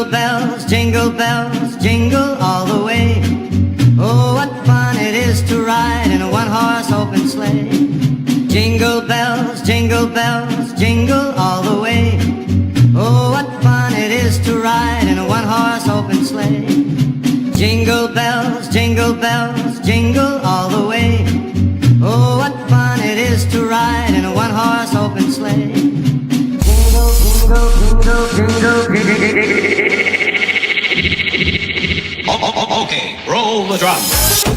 bells, jingle all the way. Oh, what fun it is to ride in a one-horse open sleigh. Jingle bells, jingle all the way. Oh, what fun it is to ride in a one-horse open sleigh. Jingle bells, jingle all the way. Oh, what fun it is to ride in a one-horse open sleigh. Jingle, jingle, jingle, jingle. Okay, roll the drums.